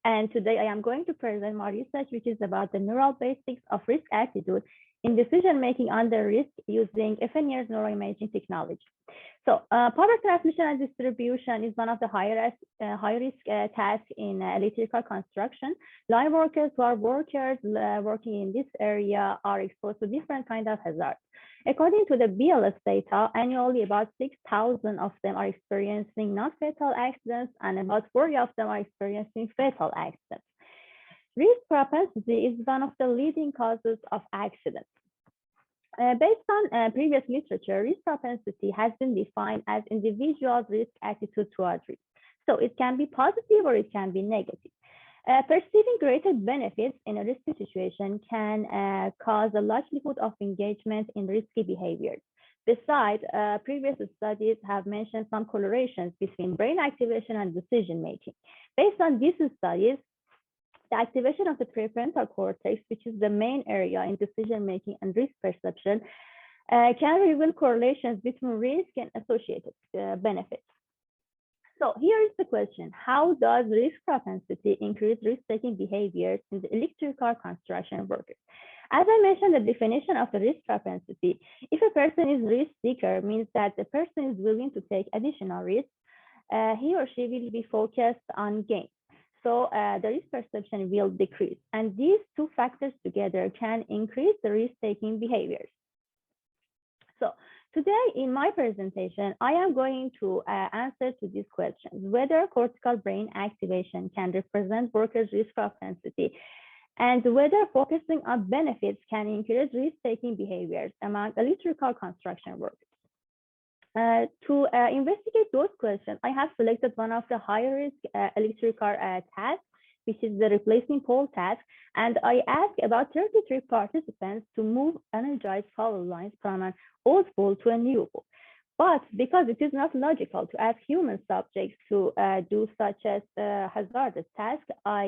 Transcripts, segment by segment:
And today I am going to present my research, which is about the neural basics of risk attitude in decision-making under risk using FNIR's neuroimaging technology. So power transmission and distribution is one of the high-risk tasks in electrical construction. Line workers who are working in this area are exposed to different kinds of hazards. According to the BLS data, annually about 6,000 of them are experiencing non-fatal accidents and about 40 of them are experiencing fatal accidents. Risk propensity is one of the leading causes of accidents. Based on previous literature, risk propensity has been defined as individuals' risk attitude towards risk. So it can be positive or it can be negative. Perceiving greater benefits in a risky situation can cause a likelihood of engagement in risky behaviors. Besides, previous studies have mentioned some correlations between brain activation and decision making. Based on these studies, the activation of the prefrontal cortex, which is the main area in decision-making and risk perception, can reveal correlations between risk and associated benefits. So here is the question: how does risk propensity increase risk-taking behaviors in the electric car construction workers? As I mentioned, the definition of the risk propensity, if a person is risk seeker, means that the person is willing to take additional risks, he or she will be focused on gain. So the risk perception will decrease. And these two factors together can increase the risk-taking behaviors. So today in my presentation, I am going to answer to these questions: whether cortical brain activation can represent workers' risk propensity, and whether focusing on benefits can increase risk-taking behaviors among electrical construction workers. To investigate those questions, I have selected one of the high-risk electrical tasks, which is the replacing pole task, and I asked about 33 participants to move energized power lines from an old pole to a new pole. But because it is not logical to ask human subjects to do such as hazardous tasks, I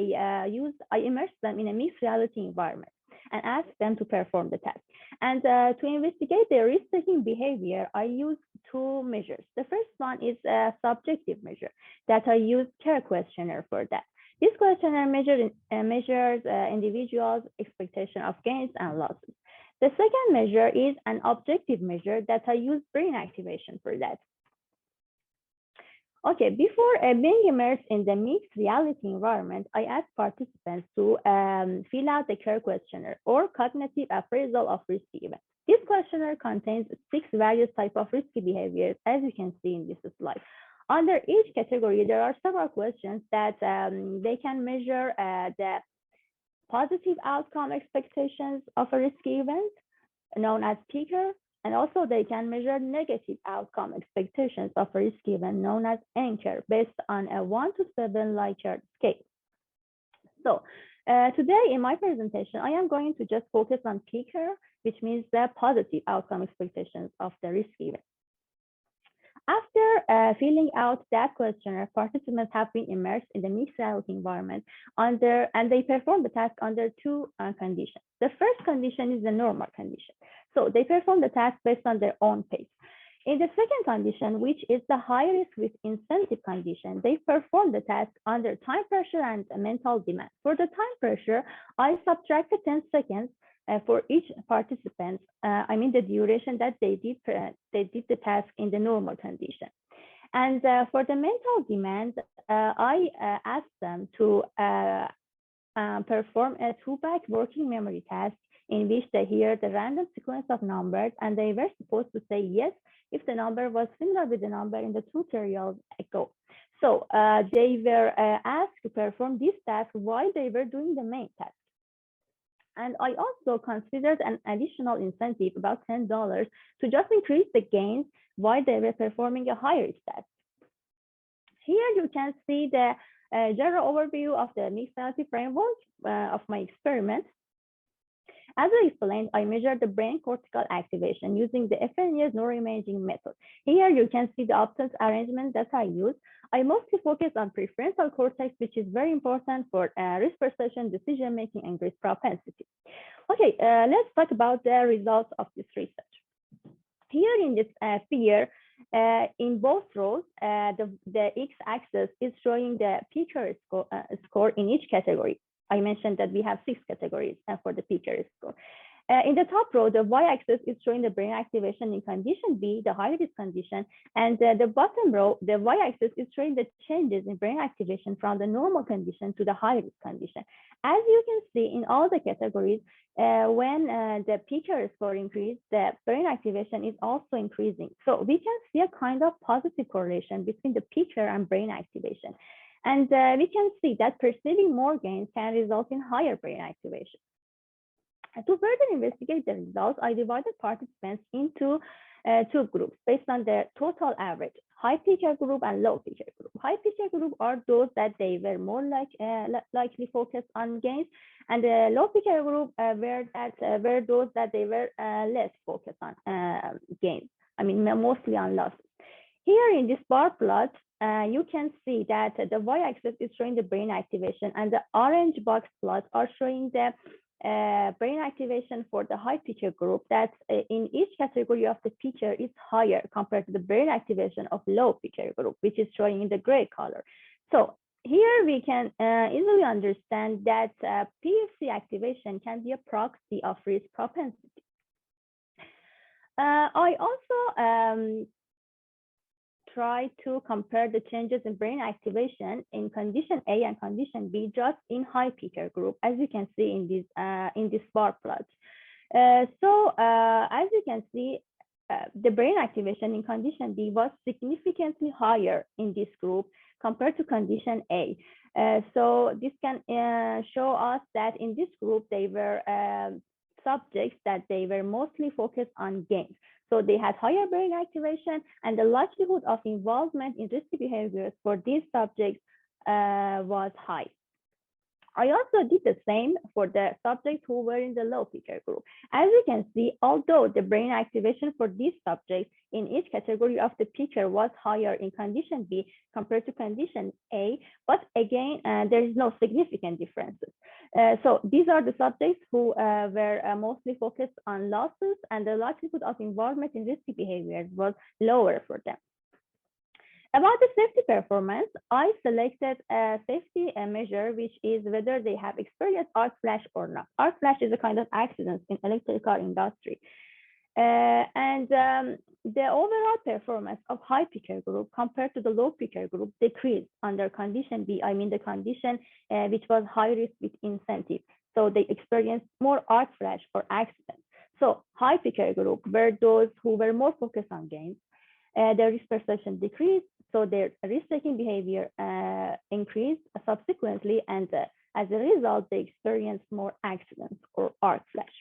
immersed them in a mixed reality environment and asked them to perform the task. And to investigate their risk-taking behavior, I used two measures. The first one is a subjective measure that I used CARE questionnaire for that. This questionnaire measures individuals' expectation of gains and losses. The second measure is an objective measure that I use brain activation for that. Okay, before being immersed in the mixed reality environment, I asked participants to fill out the CARE questionnaire, or cognitive appraisal of risky events. This questionnaire contains 6 various types of risky behaviors, as you can see in this slide. Under each category, there are several questions that they can measure the positive outcome expectations of a risky event, known as PICR, and also they can measure negative outcome expectations of a risky event, known as NCAR, based on a 1 to 7 Likert scale. So today in my presentation, I am going to just focus on PICR, which means the positive outcome expectations of the risky event. After filling out that questionnaire, participants have been immersed in the mixed reality environment and they perform the task under 2 conditions. The first condition is the normal condition. So they perform the task based on their own pace. In the second condition, which is the high risk with incentive condition, they perform the task under time pressure and mental demand. For the time pressure, I subtracted 10 seconds for each participant, I mean the duration that they did the task in the normal condition. And for the mental demand, I asked them to perform a 2-back working memory task in which they hear the random sequence of numbers, and they were supposed to say yes if the number was similar with the number in the tutorial ago. So they were asked to perform this task while they were doing the main task. And I also considered an additional incentive, about $10, to just increase the gains while they were performing a higher task. Here you can see the general overview of the mixed reality framework of my experiment. As I explained, I measured the brain cortical activation using the FNIR's neuroimaging method. Here you can see the options arrangement that I used. I mostly focus on prefrontal cortex, which is very important for risk perception, decision making, and risk propensity. Okay, let's talk about the results of this research. Here in this figure, In both rows, the x-axis is showing the peaker score in each category. I mentioned that we have 6 categories for the peaker score. In the top row, the y-axis is showing the brain activation in condition B, the high-risk condition, and the bottom row, the y-axis is showing the changes in brain activation from the normal condition to the high-risk condition. As you can see in all the categories, when the peaker score increases, the brain activation is also increasing. So we can see a kind of positive correlation between the peaker and brain activation. And we can see that perceiving more gains can result in higher brain activation. To further investigate the results, I divided participants into 2 groups based on their total average, high peaker group and low peaker group. High peaker group are those that they were more likely focused on gains, and the low peaker group were those that they were less focused on gains. I mean, mostly on losses. Here in this bar plot, you can see that the y-axis is showing the brain activation, and the orange box plots are showing the brain activation for the high peaker group. That in each category of the peaker is higher compared to the brain activation of low peaker group, which is showing in the gray color. So here we can easily understand that PFC activation can be a proxy of risk propensity. I also try to compare the changes in brain activation in condition A and condition B just in high peaker group, as you can see in this bar plot. As you can see, the brain activation in condition B was significantly higher in this group compared to condition A. So this can show us that in this group, they were subjects that they were mostly focused on gains. So they had higher brain activation, and the likelihood of involvement in risky behaviors for these subjects was high. I also did the same for the subjects who were in the low peaker group. As you can see, although the brain activation for these subjects in each category of the peaker was higher in condition B compared to condition A, but again, there is no significant differences. So these are the subjects who were mostly focused on losses, and the likelihood of involvement in risky behaviors was lower for them. About the safety performance, I selected a safety measure, which is whether they have experienced arc flash or not. Arc flash is a kind of accident in electrical industry. The overall performance of high peaker group compared to the low peaker group decreased under condition B, I mean the condition which was high risk with incentive. So they experienced more arc flash or accidents. So high peaker group were those who were more focused on gains. Their risk perception decreased, so their risk-taking behavior increased subsequently, and as a result, they experienced more accidents or arc flash.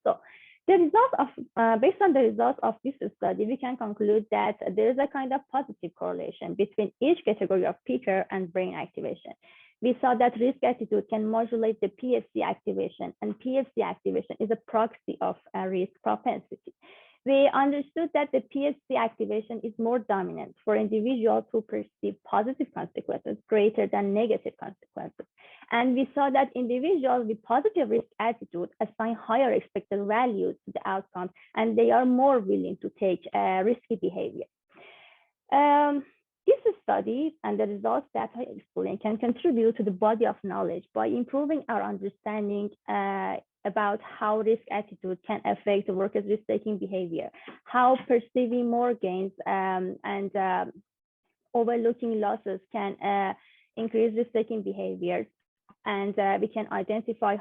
So the result of, based on the results of this study, we can conclude that there is a kind of positive correlation between each category of peaker and brain activation. We saw that risk attitude can modulate the PFC activation, and PFC activation is a proxy of risk propensity. We understood that the PFC activation is more dominant for individuals who perceive positive consequences greater than negative consequences. And we saw that individuals with positive risk attitude assign higher expected values to the outcomes, and they are more willing to take risky behavior. This study and the results that I explained can contribute to the body of knowledge by improving our understanding about how risk attitude can affect the workers' risk-taking behavior, how perceiving more gains and overlooking losses can increase risk-taking behaviors, and we can identify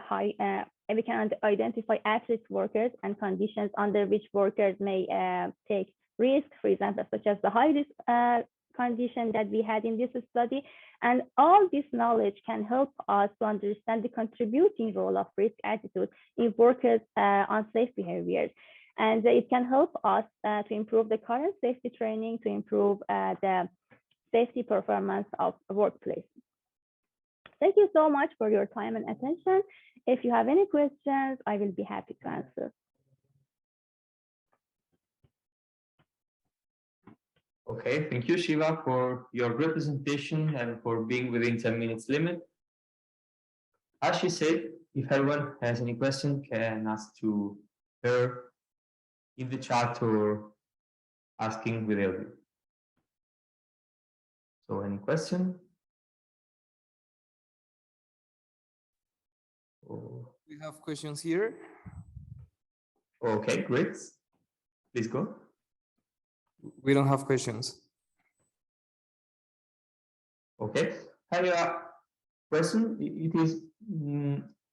at-risk workers and conditions under which workers may take risk, for example, such as the high-risk condition that we had in this study. And all this knowledge can help us to understand the contributing role of risk attitude in workers' unsafe behaviors. And it can help us to improve the current safety training, to improve the safety performance of workplace. Thank you so much for your time and attention. If you have any questions, I will be happy to answer. Okay, thank you, Shiva, for your great presentation and for being within 10 minutes limit. As she said, if anyone has any question, can ask to her in the chat or asking without you. So any question? We have questions here. Okay, great. Please go. We don't have questions. Okay. I have a question. It is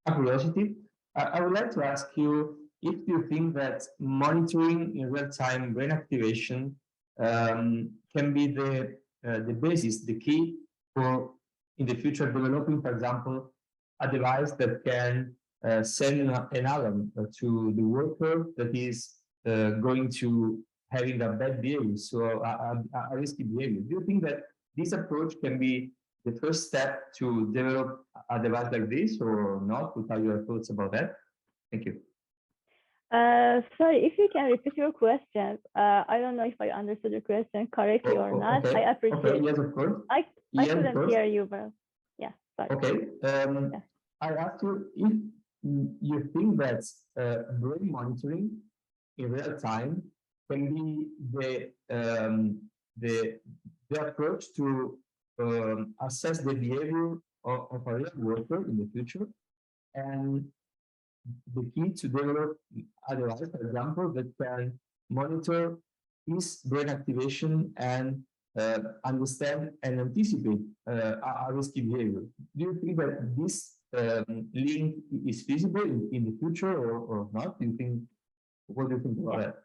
a curiosity. I would like to ask you if you think that monitoring in real-time brain activation can be the basis, the key for in the future developing, for example, a device that can send an alarm to the worker that is going to having a bad behavior, so a risky behavior. Do you think that this approach can be the first step to develop a device like this or not? What are your thoughts about that? Thank you. Sorry, if you can repeat your question. I don't know if I understood your question correctly or not. Okay. I appreciate. Okay. Yes, of course. I Yes, of couldn't course. hear you well. Yeah, sorry. Okay. Yeah. I asked you if you think that brain monitoring in real time can be the approach to assess the behavior of a real worker in the future, and the key to develop a device, for example, that can monitor his brain activation and understand and anticipate a risky behavior. Do you think that this link is feasible in the future or not? Do you think? What do you think about that?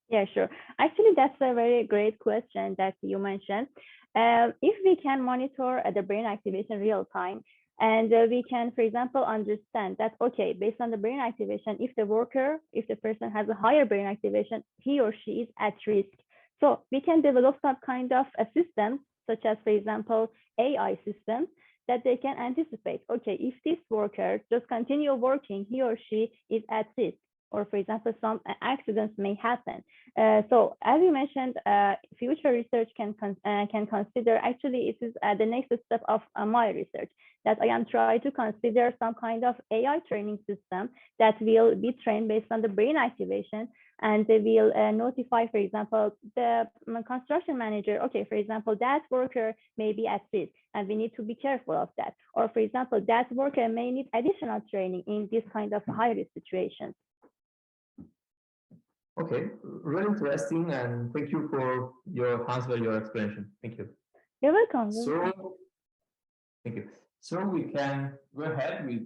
Yeah, sure. Actually, that's a very great question that you mentioned. If we can monitor the brain activation real time, and we can, for example, understand that, okay, based on the brain activation, if the person has a higher brain activation, he or she is at risk. So we can develop some kind of a system, such as, for example, AI systems, that they can anticipate, okay, if this worker just continue working, he or she is at risk. Or, for example, some accidents may happen. So, as you mentioned, future research can consider. Actually, it is the next step of my research, that I am trying to consider some kind of AI training system that will be trained based on the brain activation, and they will notify, for example, the construction manager. Okay, for example, that worker may be at risk, and we need to be careful of that. Or, for example, that worker may need additional training in this kind of high-risk situations. Okay, really interesting, and thank you for your answer, your explanation. Thank you. You're welcome. So, thank you. So we can go ahead with